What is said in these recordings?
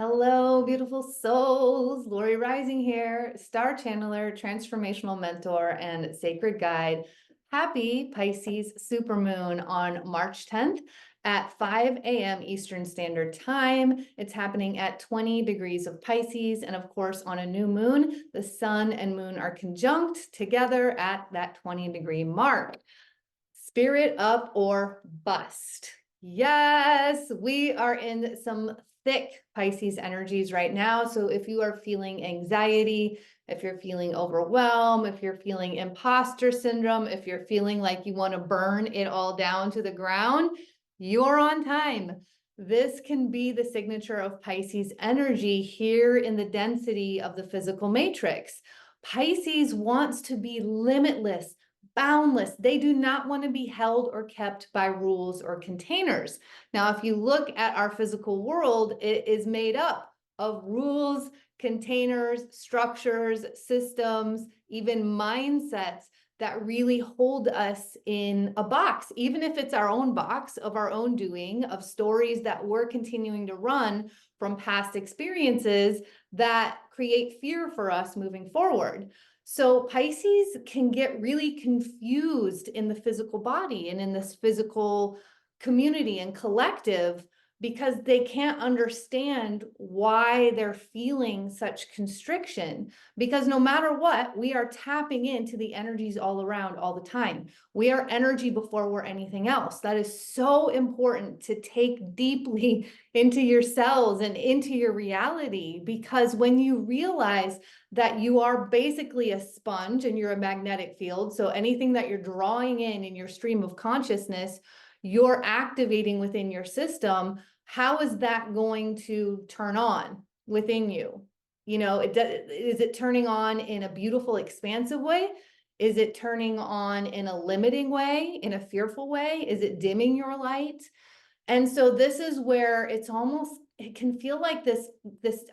Hello, beautiful souls. Lori Rising here, star channeler, transformational mentor, and sacred guide. Happy Pisces supermoon on March 10th at 5 a.m. Eastern Standard Time. It's happening at 20 degrees of Pisces. And of course, on a new moon, the sun and moon are conjunct together at that 20-degree mark. Spirit up or bust. Yes, we are in some thick Pisces energies right now. So if you are feeling anxiety, if you're feeling overwhelmed, if you're feeling imposter syndrome, if you're feeling like you want to burn it all down to the ground, you're on time. This can be the signature of Pisces energy here in the density of the physical matrix. Pisces wants to be limitless, boundless. They do not want to be held or kept by rules or containers. Now, if you look at our physical world, it is made up of rules, containers, structures, systems, even mindsets that really hold us in a box, even if it's our own box of our own doing, of stories that we're continuing to run from past experiences that create fear for us moving forward. So Pisces can get really confused in the physical body and in this physical community and collective because they can't understand why they're feeling such constriction. Because no matter what, we are tapping into the energies all around all the time. We are energy before we're anything else. That is so important to take deeply into your cells and into your reality, because when you realize that you are basically a sponge and you're a magnetic field, so anything that you're drawing in your stream of consciousness, you're activating within your system. How is that going to turn on within you? You know, is it turning on in a beautiful, expansive way? Is it turning on in a limiting way, in a fearful way? Is it dimming your light? And so this is where it can feel like this,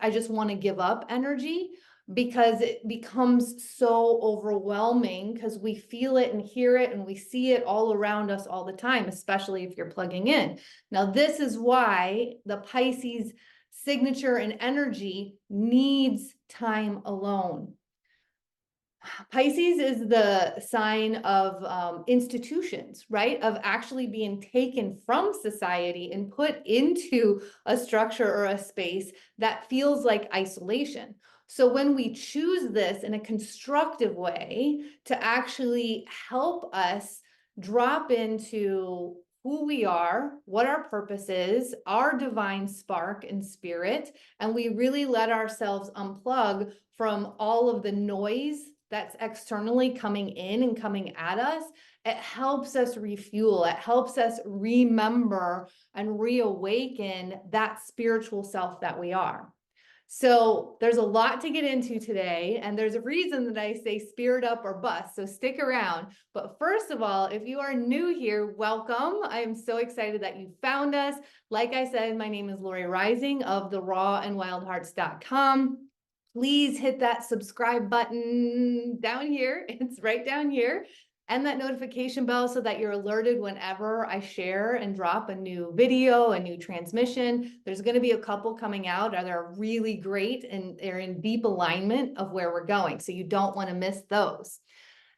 I just want to give up energy, because it becomes so overwhelming because we feel it and hear it and we see it all around us all the time, especially if you're plugging in. Now, this is why the Pisces signature and energy needs time alone. Pisces is the sign of institutions, right? Of actually being taken from society and put into a structure or a space that feels like isolation. So when we choose this in a constructive way to actually help us drop into who we are, what our purpose is, our divine spark and spirit, and we really let ourselves unplug from all of the noise that's externally coming in and coming at us, it helps us refuel. It helps us remember and reawaken that spiritual self that we are. So there's a lot to get into today, and there's a reason that I say spirit up or bust, so stick around. But first of all, if you are new here, welcome. I am so excited that you found us. Like I said, my name is Lori Rising of therawandwildhearts.com. Please hit that subscribe button down here. It's right down here. And that notification bell so that you're alerted whenever I share and drop a new video, a new transmission. There's going to be a couple coming out that are really great and they're in deep alignment of where we're going. So you don't want to miss those.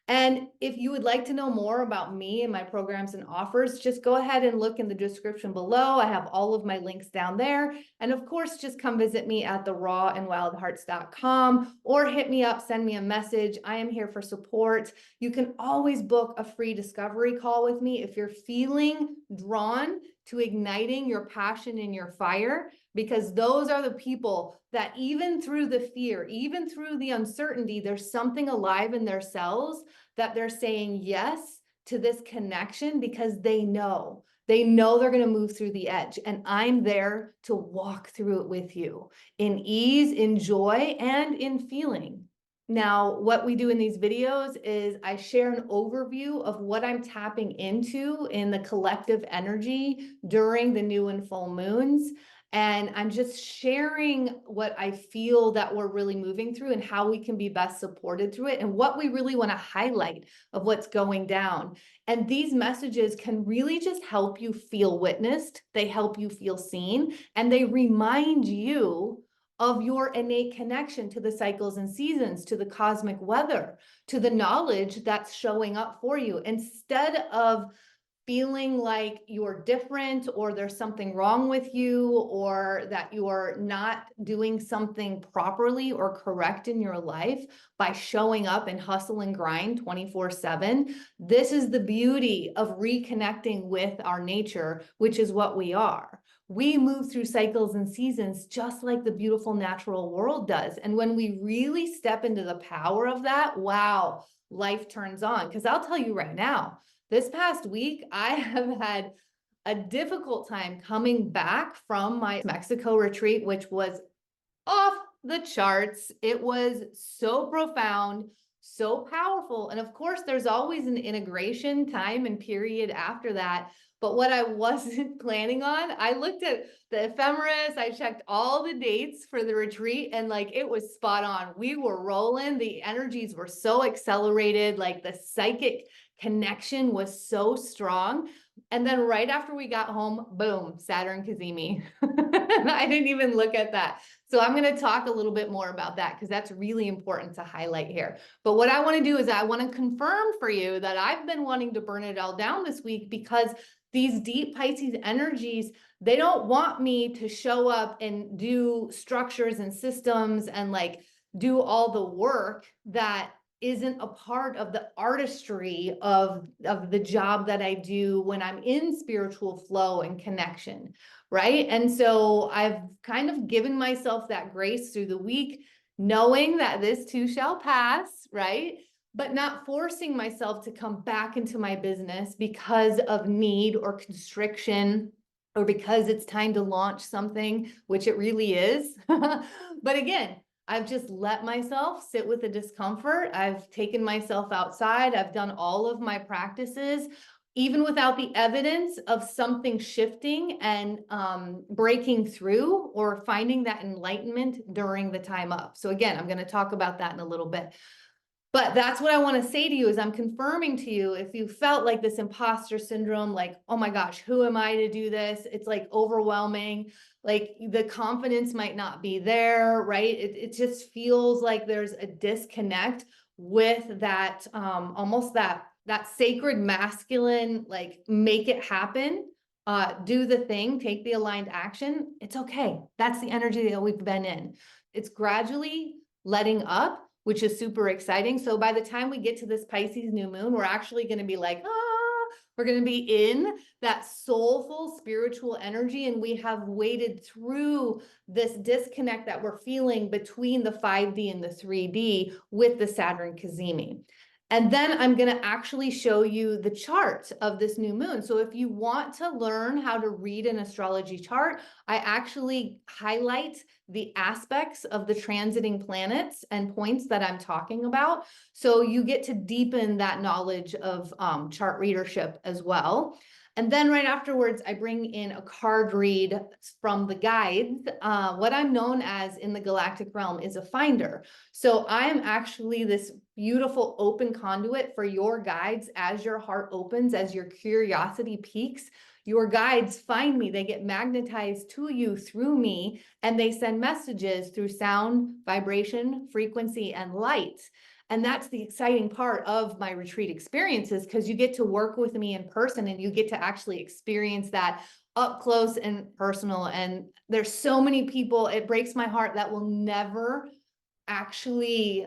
And if you would like to know more about me and my programs and offers, just go ahead and look in the description below. I have all of my links down there. And of course, just come visit me at therawandwildhearts.com or hit me up, send me a message. I am here for support. You can always book a free discovery call with me if you're feeling drawn to igniting your passion and your fire, because those are the people that even through the fear, even through the uncertainty, there's something alive in their cells that they're saying yes to this connection because they know they're going to move through the edge. And I'm there to walk through it with you in ease, in joy, and in feeling. Now, what we do in these videos is I share an overview of what I'm tapping into in the collective energy during the new and full moons. And I'm just sharing what I feel that we're really moving through and how we can be best supported through it and what we really want to highlight of what's going down. And these messages can really just help you feel witnessed. They help you feel seen, and they remind you of your innate connection to the cycles and seasons, to the cosmic weather, to the knowledge that's showing up for you, instead of feeling like you're different or there's something wrong with you or that you're not doing something properly or correct in your life by showing up and hustle and grind 24/7. This is the beauty of reconnecting with our nature, which is what we are. We move through cycles and seasons just like the beautiful natural world does. And when we really step into the power of that, wow, life turns on. Because I'll tell you right now, this past week, I have had a difficult time coming back from my Mexico retreat, which was off the charts. It was so profound, so powerful. And of course, there's always an integration time and period after that. But what I wasn't planning on, I looked at the ephemeris, I checked all the dates for the retreat, and like it was spot on. We were rolling, the energies were so accelerated, like the psychic connection was so strong. And then right after we got home, boom, Saturn Cazimi. I didn't even look at that. So I'm going to talk a little bit more about that because that's really important to highlight here. But what I want to do is I want to confirm for you that I've been wanting to burn it all down this week because these deep Pisces energies, they don't want me to show up and do structures and systems and like do all the work that isn't a part of the artistry of the job that I do when I'm in spiritual flow and connection, right? And so I've kind of given myself that grace through the week, knowing that this too shall pass, right? But not forcing myself to come back into my business because of need or constriction or because it's time to launch something, which it really is. But again, I've just let myself sit with the discomfort. I've taken myself outside. I've done all of my practices, even without the evidence of something shifting and breaking through or finding that enlightenment during the time up. So again, I'm going to talk about that in a little bit. But that's what I want to say to you is I'm confirming to you, if you felt like this imposter syndrome, like, oh my gosh, who am I to do this? It's like overwhelming, like the confidence might not be there, right? It just feels like there's a disconnect with that, almost that sacred masculine, like make it happen, do the thing, take the aligned action. It's okay. That's the energy that we've been in. It's gradually letting up, which is super exciting. So by the time we get to this Pisces new moon, we're actually going to be like, we're going to be in that soulful spiritual energy. And we have waded through this disconnect that we're feeling between the 5D and the 3D with the Saturn Cazimi. And then I'm going to actually show you the chart of this new moon. So if you want to learn how to read an astrology chart, I actually highlight the aspects of the transiting planets and points that I'm talking about. So you get to deepen that knowledge of chart readership as well. And then right afterwards, I bring in a card read from the guides. What I'm known as in the galactic realm is a finder. So I am actually this beautiful open conduit for your guides as your heart opens, as your curiosity peaks. Your guides find me, they get magnetized to you through me, and they send messages through sound, vibration, frequency, and light. And that's the exciting part of my retreat experiences, because you get to work with me in person and you get to actually experience that up close and personal. And there's so many people, it breaks my heart, that will never actually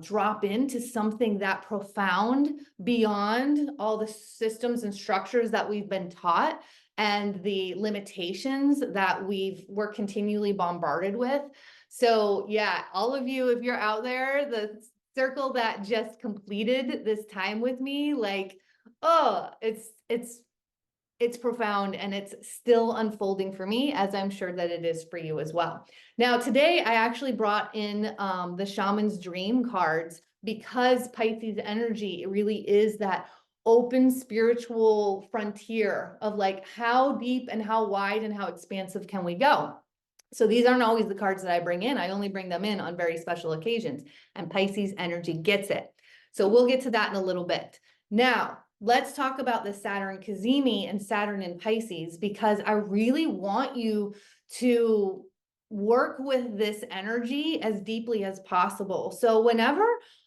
drop into something that profound beyond all the systems and structures that we've been taught and the limitations that we're continually bombarded with. So yeah, all of you, if you're out there, the circle that just completed this time with me, like, oh, it's profound, and it's still unfolding for me, as I'm sure that it is for you as well. Now, today I actually brought in the Shaman's Dream cards, because Pisces energy really is that open spiritual frontier of like, how deep and how wide and how expansive can we go? So these aren't always the cards that I bring in. I only bring them in on very special occasions, and Pisces energy gets it. So we'll get to that in a little bit. Now, let's talk about the Saturn Cazimi and Saturn in Pisces, because I really want you to work with this energy as deeply as possible. So whenever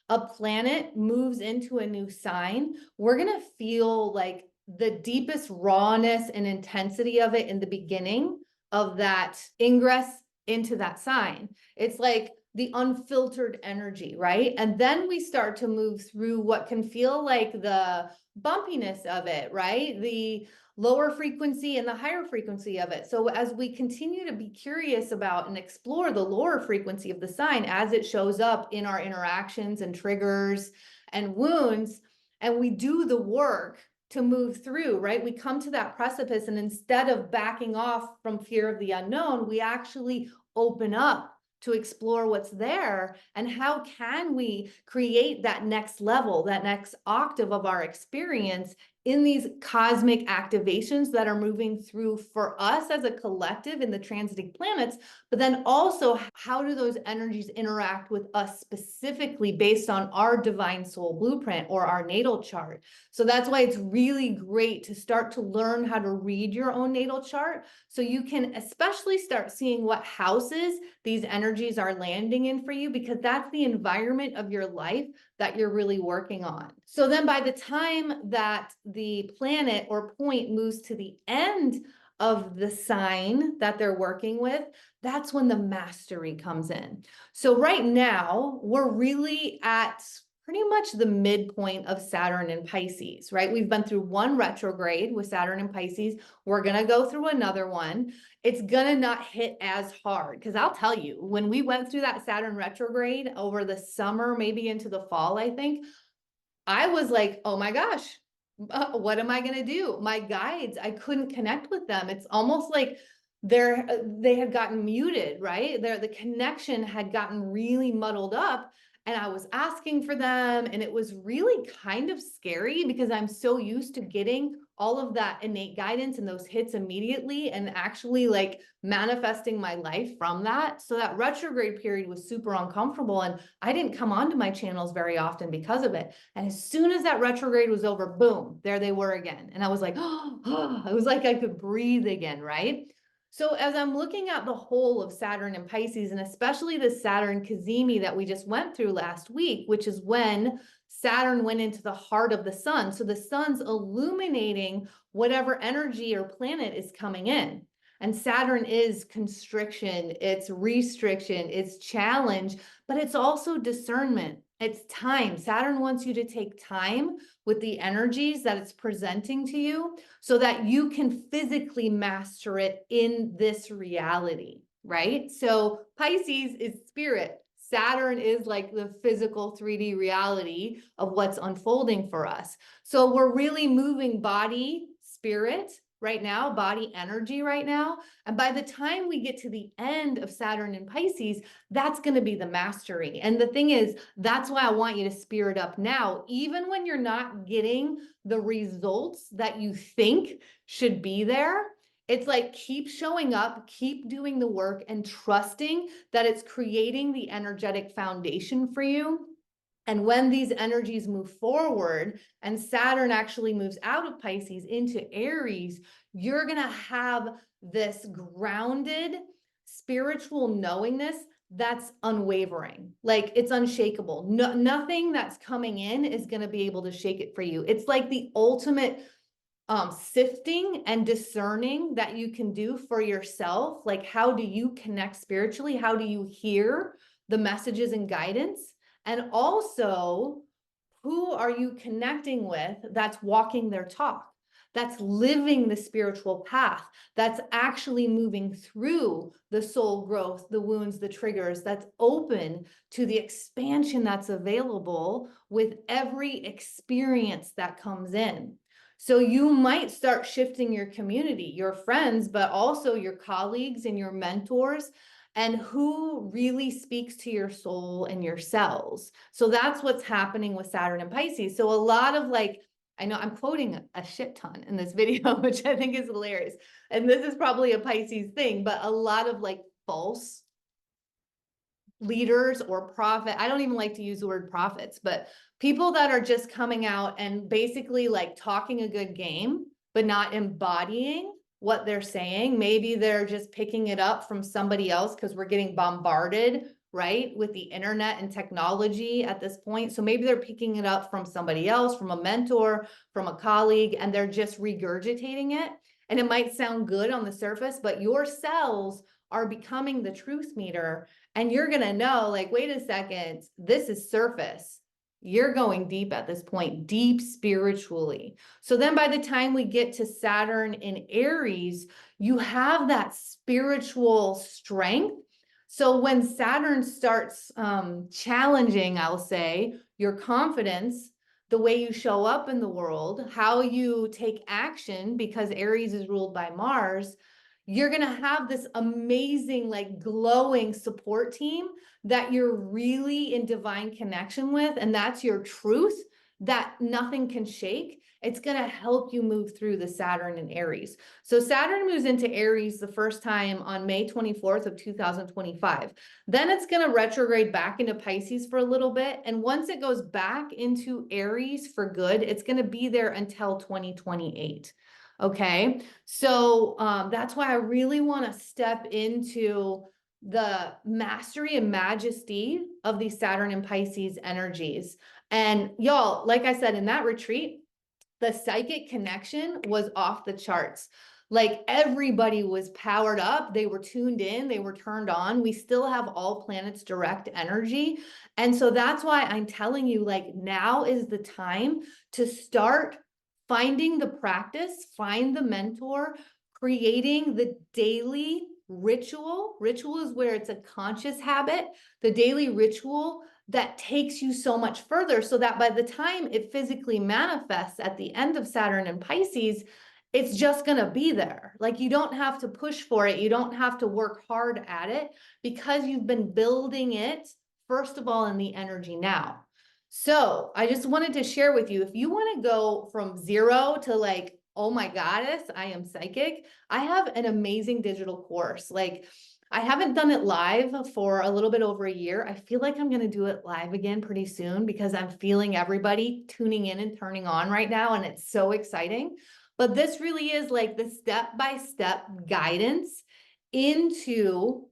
a planet moves into a new sign, we're going to feel like the deepest rawness and intensity of it in the beginning of that ingress into that sign. It's like the unfiltered energy, right? And then we start to move through what can feel like the bumpiness of it, right? The lower frequency and the higher frequency of it. So as we continue to be curious about and explore the lower frequency of the sign as it shows up in our interactions and triggers and wounds, and we do the work to move through, right? We come to that precipice, and instead of backing off from fear of the unknown, we actually open up to explore what's there, and how can we create that next level, that next octave of our experience in these cosmic activations that are moving through for us as a collective in the transiting planets, but then also how do those energies interact with us specifically based on our divine soul blueprint or our natal chart. So that's why it's really great to start to learn how to read your own natal chart, so you can especially start seeing what houses these energies are landing in for you, because that's the environment of your life that you're really working on. So then by the time that the planet or point moves to the end of the sign that they're working with, that's when the mastery comes in. So right now, we're really at pretty much the midpoint of Saturn in Pisces, right? We've been through one retrograde with Saturn in Pisces. We're going to go through another one. It's going to not hit as hard, because I'll tell you, when we went through that Saturn retrograde over the summer, maybe into the fall, I think, I was like, oh my gosh, what am I going to do? My guides, I couldn't connect with them. It's almost like they had gotten muted, right? The connection had gotten really muddled up, and I was asking for them, and it was really kind of scary because I'm so used to getting all of that innate guidance and those hits immediately and actually like manifesting my life from that. So that retrograde period was super uncomfortable, and I didn't come onto my channels very often because of it. And as soon as that retrograde was over, boom, there they were again. And I was like, oh, it was like I could breathe again, right? So as I'm looking at the whole of Saturn and Pisces, and especially the Saturn Cazimi that we just went through last week, which is when Saturn went into the heart of the sun. So the sun's illuminating whatever energy or planet is coming in. And Saturn is constriction, it's restriction, it's challenge, but it's also discernment. It's time. Saturn wants you to take time with the energies that it's presenting to you so that you can physically master it in this reality, right? So Pisces is spirit. Saturn is like the physical 3D reality of what's unfolding for us. So we're really moving body, spirit right now, body energy right now. And by the time we get to the end of Saturn in Pisces, that's going to be the mastery. And the thing is, that's why I want you to spirit up now, even when you're not getting the results that you think should be there. It's like, keep showing up, keep doing the work, and trusting that it's creating the energetic foundation for you. And when these energies move forward and Saturn actually moves out of Pisces into Aries, you're going to have this grounded spiritual knowingness that's unwavering. Like, it's unshakable. Nothing that's coming in is going to be able to shake it for you. It's like the ultimate sifting and discerning that you can do for yourself. Like, how do you connect spiritually? How do you hear the messages and guidance? And also, who are you connecting with that's walking their talk, that's living the spiritual path, that's actually moving through the soul growth, the wounds, the triggers, that's open to the expansion that's available with every experience that comes in. So you might start shifting your community, your friends, but also your colleagues and your mentors, and who really speaks to your soul and your cells. So that's what's happening with Saturn and Pisces. So a lot of like, I know I'm quoting a shit ton in this video, which I think is hilarious. And this is probably a Pisces thing, but a lot of like false leaders or prophet. I don't even like to use the word prophets, but people that are just coming out and basically like talking a good game, but not embodying what they're saying. Maybe they're just picking it up from somebody else because we're getting bombarded, right, with the internet and technology at this point. So maybe they're picking it up from somebody else, from a mentor, from a colleague, and they're just regurgitating it. And it might sound good on the surface, but your cells are becoming the truth meter. And you're going to know, like, wait a second, this is surface. You're going deep at this point, deep spiritually. So then by the time we get to Saturn in Aries, you have that spiritual strength. So when Saturn starts challenging, I'll say, your confidence, the way you show up in the world, how you take action, because Aries is ruled by Mars, you're going to have this amazing, like, glowing support team that you're really in divine connection with. And that's your truth that nothing can shake. It's going to help you move through the Saturn in Aries. So Saturn moves into Aries the first time on May 24th of 2025. Then it's going to retrograde back into Pisces for a little bit. And once it goes back into Aries for good, it's going to be there until 2028. Okay, so that's why I really want to step into the mastery and majesty of these Saturn and Pisces energies. And y'all, like I said, in that retreat, the psychic connection was off the charts. Like, everybody was powered up. They were tuned in. They were turned on. We still have all planets direct energy. And so that's why I'm telling you, like, now is the time to start finding the practice, find the mentor, creating the daily ritual. Ritual is where it's a conscious habit, the daily ritual that takes you so much further, so that by the time it physically manifests at the end of Saturn and Pisces, it's just going to be there. Like, you don't have to push for it. You don't have to work hard at it, because you've been building it, first of all, in the energy now. So I just wanted to share with you, if you want to go from 0 to like, oh my goddess, I am psychic, I have an amazing digital course. Like, I haven't done it live for a little bit over a year. I feel like I'm going to do it live again pretty soon, because I'm feeling everybody tuning in and turning on right now. And it's so exciting. But this really is like the step-by-step guidance into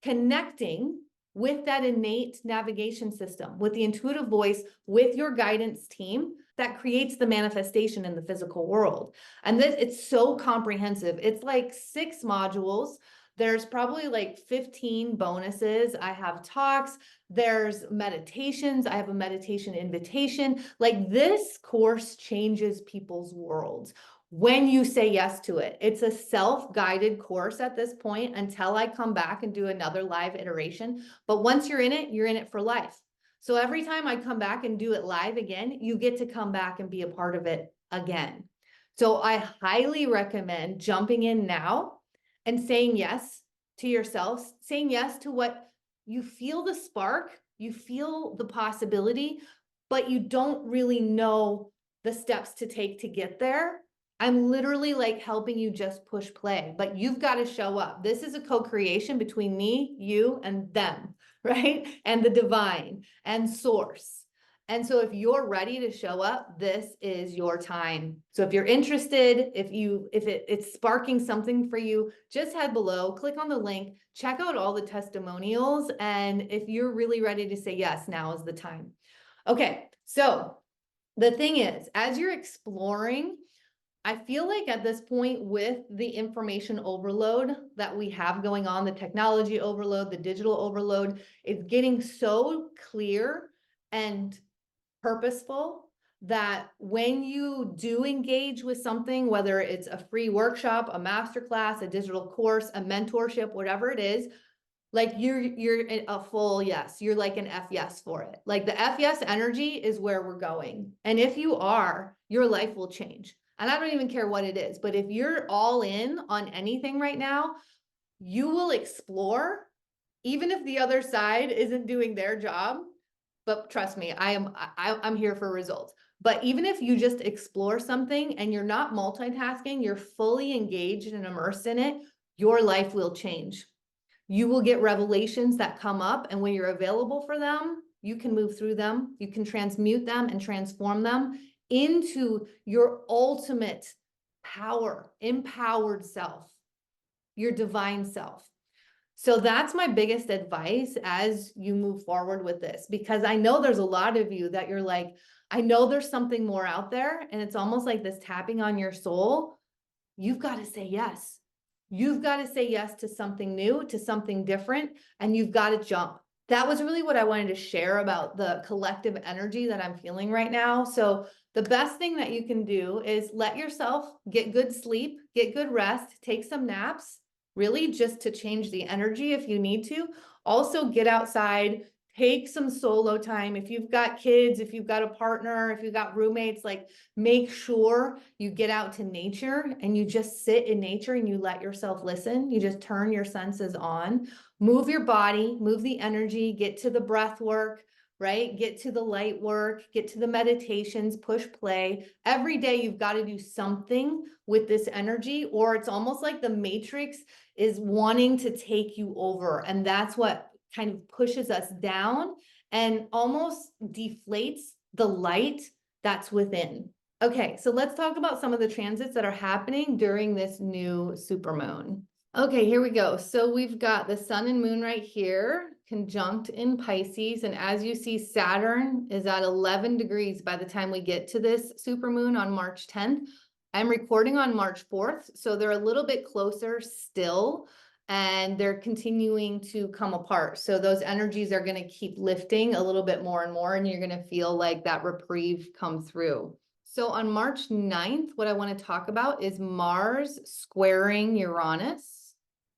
connecting with that innate navigation system, with the intuitive voice, with your guidance team that creates the manifestation in the physical world. And this, it's so comprehensive. It's like 6 modules. There's probably like 15 bonuses. I have talks, there's meditations. I have a meditation invitation. Like, this course changes people's worlds when you say yes to it. It's a self-guided course at this point until I come back and do another live iteration. But once you're in it for life. So every time I come back and do it live again, you get to come back and be a part of it again. So I highly recommend jumping in now and saying yes to yourself, saying yes to what you feel, the spark, you feel the possibility, but you don't really know the steps to take to get there. I'm literally like helping you just push play, but you've got to show up. This is a co-creation between me, you, and them, right? And the divine and source. And so if you're ready to show up, this is your time. So if you're interested, if it's sparking something for you, just head below, click on the link, check out all the testimonials. And if you're really ready to say yes, now is the time. Okay, so the thing is, as you're exploring, I feel like at this point, with the information overload that we have going on, the technology overload, the digital overload, it's getting so clear and purposeful that when you do engage with something, whether it's a free workshop, a masterclass, a digital course, a mentorship, whatever it is, like you're a full yes. You're like an F yes for it. Like, the F yes energy is where we're going. And if you are, your life will change. And I don't even care what it is, but if you're all in on anything right now, you will explore, even if the other side isn't doing their job. But trust me, I'm here for results. But even if you just explore something and you're not multitasking, you're fully engaged and immersed in it, your life will change. You will get revelations that come up, and when you're available for them, you can move through them, you can transmute them and transform them into your ultimate power, empowered self, your divine self. So that's my biggest advice as you move forward with this, because I know there's a lot of you that you're like, I know there's something more out there, and it's almost like this tapping on your soul. You've got to say yes. You've got to say yes to something new, to something different, and you've got to jump. That was really what I wanted to share about the collective energy that I'm feeling right now. So the best thing that you can do is let yourself get good sleep, get good rest, take some naps, really just to change the energy if you need to. Also get outside, take some solo time. If you've got kids, if you've got a partner, if you've got roommates, like make sure you get out to nature and you just sit in nature and you let yourself listen. You just turn your senses on, move your body, move the energy, get to the breath work, right? Get to the light work, get to the meditations, push play. Every day you've got to do something with this energy, or it's almost like the matrix is wanting to take you over. And that's what kind of pushes us down and almost deflates the light that's within. Okay, so let's talk about some of the transits that are happening during this new supermoon. Okay, here we go. So we've got the sun and moon right here, conjunct in Pisces. And as you see, Saturn is at 11 degrees by the time we get to this supermoon on March 10th. I'm recording on March 4th, so they're a little bit closer still, and they're continuing to come apart. So those energies are going to keep lifting a little bit more and more, and you're going to feel like that reprieve come through. So on March 9th, what I want to talk about is Mars squaring Uranus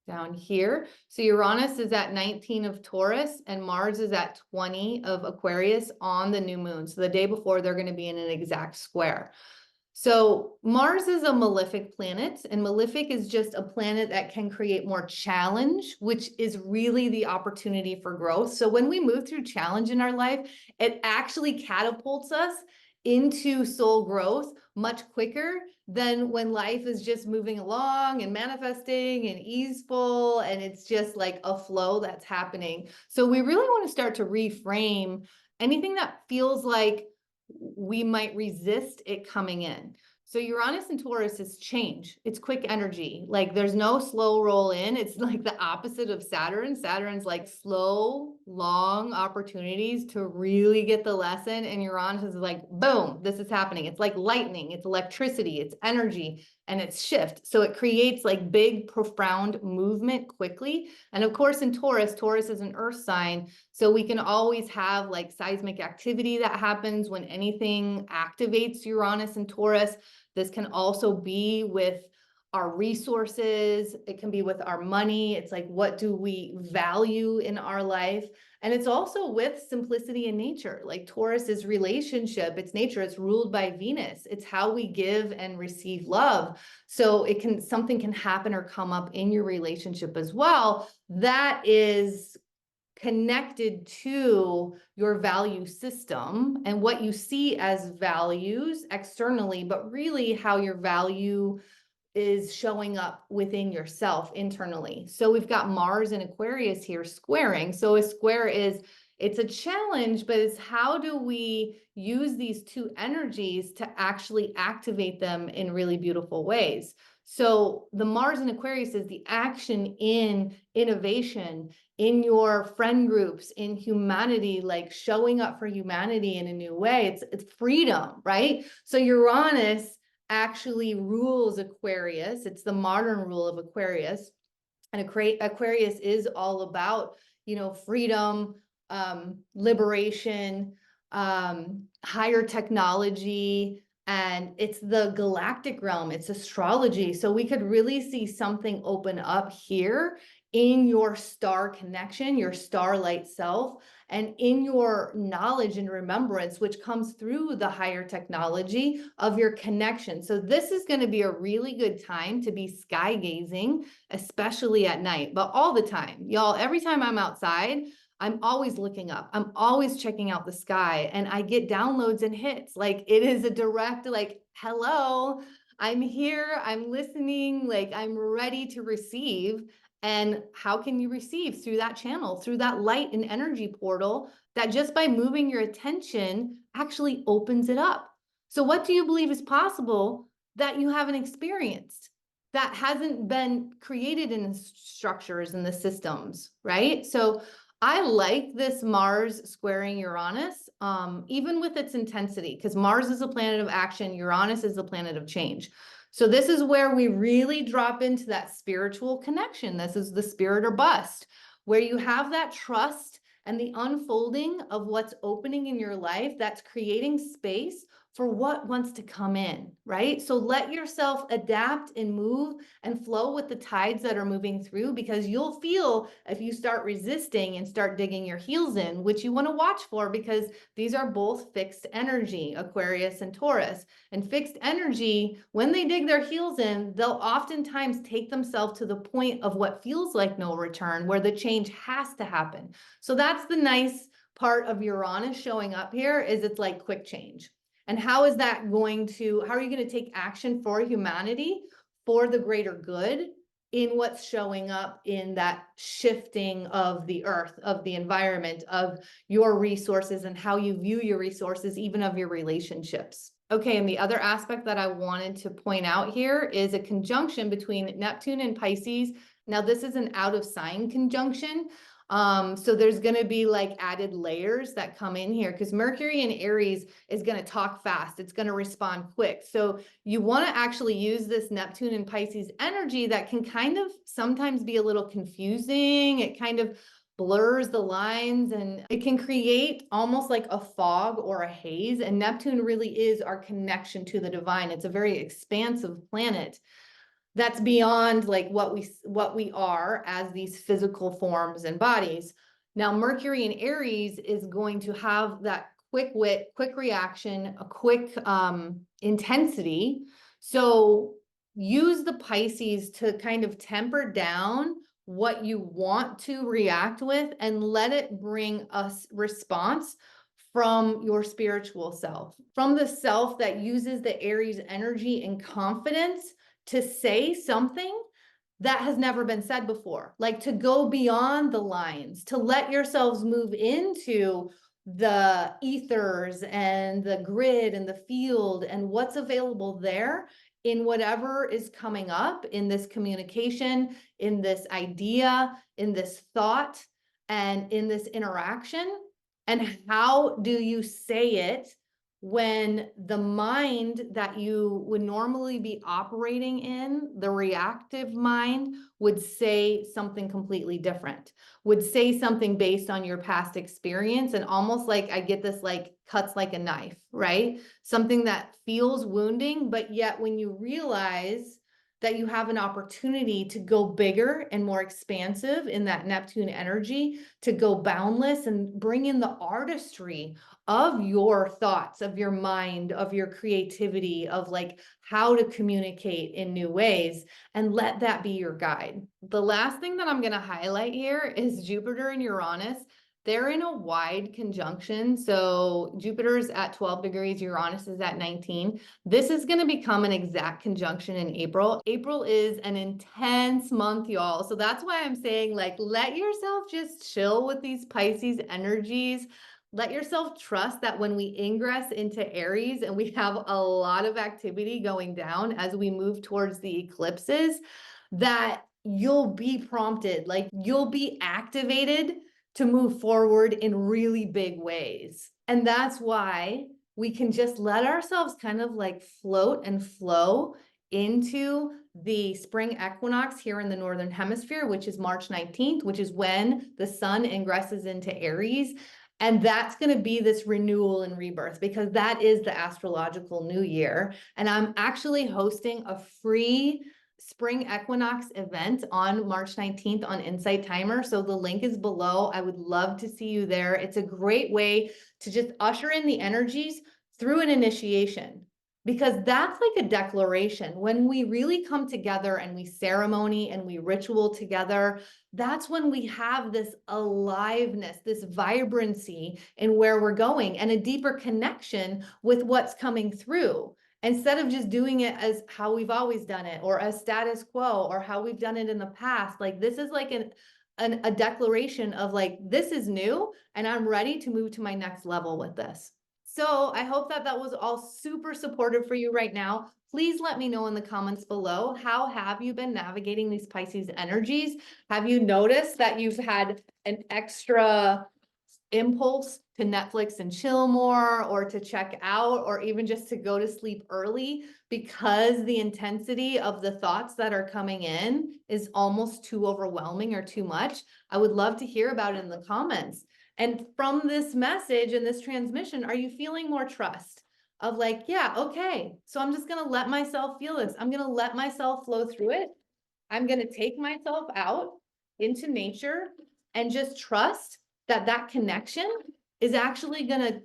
down here. So Uranus is at 19 of Taurus and Mars is at 20 of Aquarius on the new moon. So the day before, they're going to be in an exact square. So Mars is a malefic planet, and malefic is just a planet that can create more challenge, which is really the opportunity for growth. So when we move through challenge in our life, it actually catapults us into soul growth much quicker than when life is just moving along and manifesting and easeful, and it's just like a flow that's happening. So we really want to start to reframe anything that feels like we might resist it coming in. So Uranus and Taurus is change. It's quick energy. Like there's no slow roll in. It's like the opposite of Saturn. Saturn's like slow, long opportunities to really get the lesson. And Uranus is like, boom, this is happening. It's like lightning, it's electricity, it's energy, and it's shift. So it creates like big, profound movement quickly. And of course, in Taurus, Taurus is an earth sign. So we can always have like seismic activity that happens when anything activates Uranus and Taurus. This can also be with our resources. It can be with our money. It's like, what do we value in our life? And it's also with simplicity in nature. Like Taurus is relationship, it's nature, it's ruled by Venus. It's how we give and receive love. So it can, something can happen or come up in your relationship as well that is connected to your value system and what you see as values externally, but really how your value is showing up within yourself internally. So we've got Mars and Aquarius here squaring. So a square is, it's a challenge, but it's how do we use these two energies to actually activate them in really beautiful ways. So the Mars and Aquarius is the action in innovation, in your friend groups, in humanity, like showing up for humanity in a new way. It's freedom, right? So Uranus actually rules Aquarius. It's the modern rule of Aquarius. And Aquarius is all about, you know, freedom, liberation, higher technology, and it's the galactic realm, it's astrology. So we could really see something open up here in your star connection, your starlight self, and in your knowledge and remembrance, which comes through the higher technology of your connection. So this is going to be a really good time to be sky gazing, especially at night, but all the time, y'all. Every time I'm outside, I'm always looking up. I'm always checking out the sky, and I get downloads and hits. Like it is a direct, like, hello, I'm here, I'm listening, like I'm ready to receive. And how can you receive? Through that channel, through that light and energy portal that just by moving your attention actually opens it up. So what do you believe is possible that you haven't experienced, that hasn't been created in the structures and the systems, right? So I like this Mars squaring Uranus, even with its intensity, because Mars is a planet of action, Uranus is a planet of change. So this is where we really drop into that spiritual connection. This is the spirit or bust, where you have that trust and the unfolding of what's opening in your life that's creating space for what wants to come in, right? So let yourself adapt and move and flow with the tides that are moving through, because you'll feel if you start resisting and start digging your heels in, which you want to watch for, because these are both fixed energy, Aquarius and Taurus. And fixed energy, when they dig their heels in, they'll oftentimes take themselves to the point of what feels like no return, where the change has to happen. So that's the nice part of Uranus showing up here, is it's like quick change. And how is that going to, how are you going to take action for humanity, for the greater good, in what's showing up in that shifting of the earth, of the environment, of your resources, and how you view your resources, even of your relationships? Okay, and the other aspect that I wanted to point out here is a conjunction between Neptune and Pisces. Now, this is an out of sign conjunction. So there's going to be like added layers that come in here, because Mercury in Aries is going to talk fast. It's going to respond quick. So you want to actually use this Neptune and Pisces energy that can kind of sometimes be a little confusing. It kind of blurs the lines, and it can create almost like a fog or a haze. And Neptune really is our connection to the divine. It's a very expansive planet that's beyond like what we are as these physical forms and bodies. Now, Mercury in Aries is going to have that quick wit, quick reaction, a quick intensity. So use the Pisces to kind of temper down what you want to react with, and let it bring a response from your spiritual self, from the self that uses the Aries energy and confidence to say something that has never been said before, like to go beyond the lines, to let yourselves move into the ethers and the grid and the field and what's available there in whatever is coming up in this communication, in this idea, in this thought, and in this interaction. And how do you say it when the mind that you would normally be operating in, the reactive mind, would say something completely different, would say something based on your past experience, and almost like I get this like cuts like a knife, right? Something that feels wounding, but yet when you realize that you have an opportunity to go bigger and more expansive in that Neptune energy, to go boundless and bring in the artistry of your thoughts, of your mind, of your creativity, of like how to communicate in new ways, and let that be your guide. The last thing that I'm going to highlight here is Jupiter and Uranus. They're in a wide conjunction. So Jupiter is at 12 degrees, Uranus is at 19. This is going to become an exact conjunction in April. April is an intense month, y'all. So that's why I'm saying, like, let yourself just chill with these Pisces energies. Let yourself trust that when we ingress into Aries and we have a lot of activity going down as we move towards the eclipses, that you'll be prompted, like you'll be activated to move forward in really big ways. And that's why we can just let ourselves kind of like float and flow into the spring equinox here in the Northern Hemisphere, which is March 19th, which is when the sun ingresses into Aries. And that's going to be this renewal and rebirth, because that is the astrological new year. And I'm actually hosting a free spring equinox event on March 19th on Insight Timer. So the link is below. I would love to see you there. It's a great way to just usher in the energies through an initiation, because that's like a declaration. When we really come together and we ceremony and we ritual together, that's when we have this aliveness, this vibrancy in where we're going, and a deeper connection with what's coming through. instead of just doing it as how we've always done it, or as status quo, or how we've done it in the past. Like, this is like a declaration of like, this is new and I'm ready to move to my next level with this. So I hope that was all super supportive for you right now. Please let me know in the comments below, how have you been navigating these Pisces energies? Have you noticed that you've had an extra impulse to Netflix and chill more, or to check out, or even just to go to sleep early, because the intensity of the thoughts that are coming in is almost too overwhelming or too much? I would love to hear about it in the comments. And from this message and this transmission, are you feeling more trust of like, yeah, okay, so I'm just going to let myself feel this. I'm going to let myself flow through it. I'm going to take myself out into nature and just trust that connection is actually going to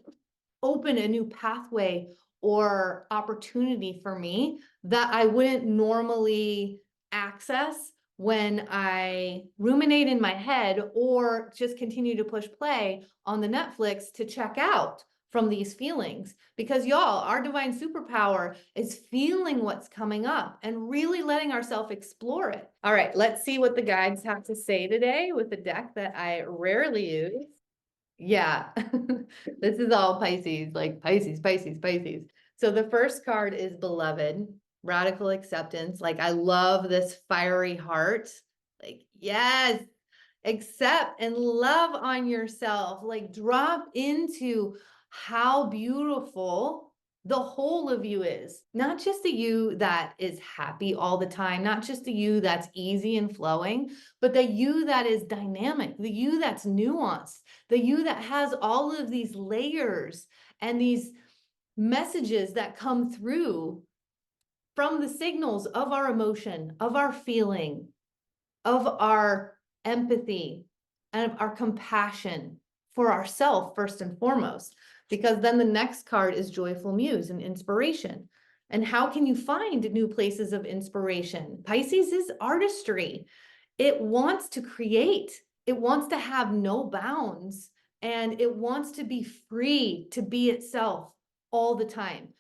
open a new pathway or opportunity for me that I wouldn't normally access when I ruminate in my head or just continue to push play on the Netflix to check out from these feelings. Because y'all, our divine superpower is feeling what's coming up and really letting ourselves explore it. All right, let's see what the guides have to say today with the deck that I rarely use. Yeah, this is all Pisces, like Pisces, Pisces, Pisces. So the first card is Beloved, radical acceptance. Like, I love this fiery heart. Like, yes, accept and love on yourself. Like, drop into how beautiful the whole of you is. Not just the you that is happy all the time, not just the you that's easy and flowing, but the you that is dynamic, the you that's nuanced, the you that has all of these layers and these messages that come through from the signals of our emotion, of our feeling, of our empathy, and of our compassion for ourselves first and foremost. Because then the next card is Joyful Muse and inspiration. And how can you find new places of inspiration? Pisces is artistry. It wants to create. It wants to have no bounds, and it wants to be free to be itself all the time.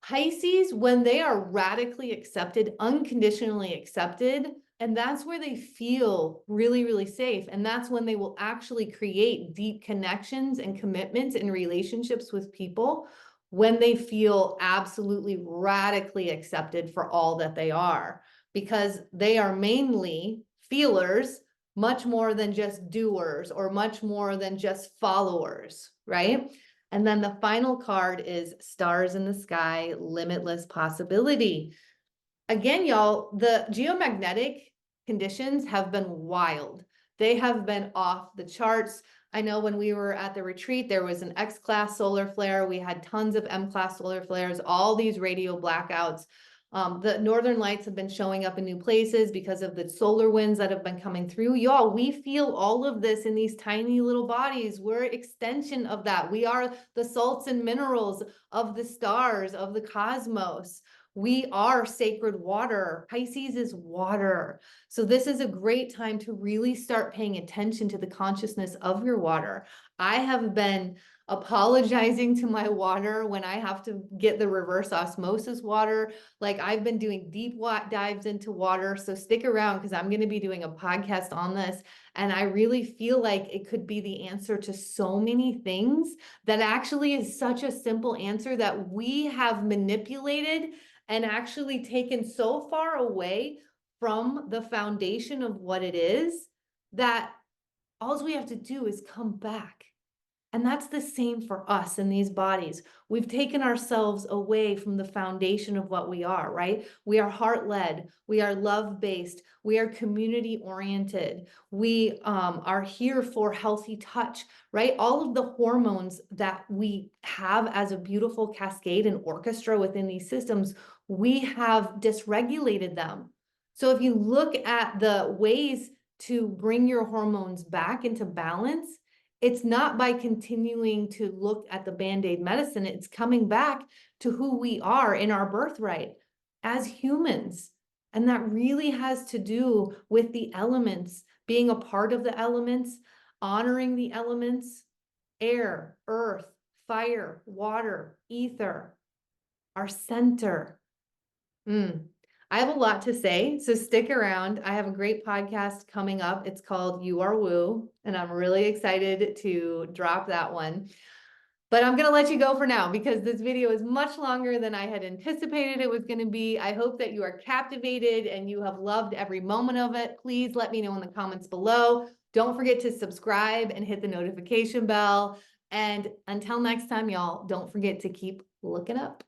Pisces, when they are radically accepted, unconditionally accepted, and that's where they feel really, really safe. And that's when they will actually create deep connections and commitments in relationships with people, when they feel absolutely radically accepted for all that they are, because they are mainly feelers, much more than just doers, or much more than just followers, right? And then the final card is Stars in the Sky, Limitless Possibility. Again, y'all, the geomagnetic conditions have been wild. They have been off the charts. I know when we were at the retreat, there was an X-class solar flare. We had tons of M-class solar flares, all these radio blackouts. The northern lights have been showing up in new places because of the solar winds that have been coming through. Y'all, we feel all of this in these tiny little bodies. We're an extension of that. We are the salts and minerals of the stars, of the cosmos. We are sacred water. Pisces is water. So this is a great time to really start paying attention to the consciousness of your water. I have been apologizing to my water when I have to get the reverse osmosis water. Like, I've been doing deep dives into water. So stick around, because I'm going to be doing a podcast on this. And I really feel like it could be the answer to so many things that actually is such a simple answer that we have manipulated and actually taken so far away from the foundation of what it is, that all we have to do is come back. And that's the same for us in these bodies. We've taken ourselves away from the foundation of what we are, right? We are heart-led. We are love-based. We are community-oriented. We are here for healthy touch, right? All of the hormones that we have as a beautiful cascade and orchestra within these systems, we have dysregulated them. So if you look at the ways to bring your hormones back into balance, it's not by continuing to look at the Band-Aid medicine. It's coming back to who we are in our birthright as humans. And that really has to do with the elements, being a part of the elements, honoring the elements: air, earth, fire, water, ether. our center. I have a lot to say, so stick around. I have a great podcast coming up. It's called You Are Woo, and I'm really excited to drop that one. But I'm going to let you go for now because this video is much longer than I had anticipated it was going to be. I hope that you are captivated and you have loved every moment of it. Please let me know in the comments below. Don't forget to subscribe and hit the notification bell. And until next time, y'all, don't forget to keep looking up.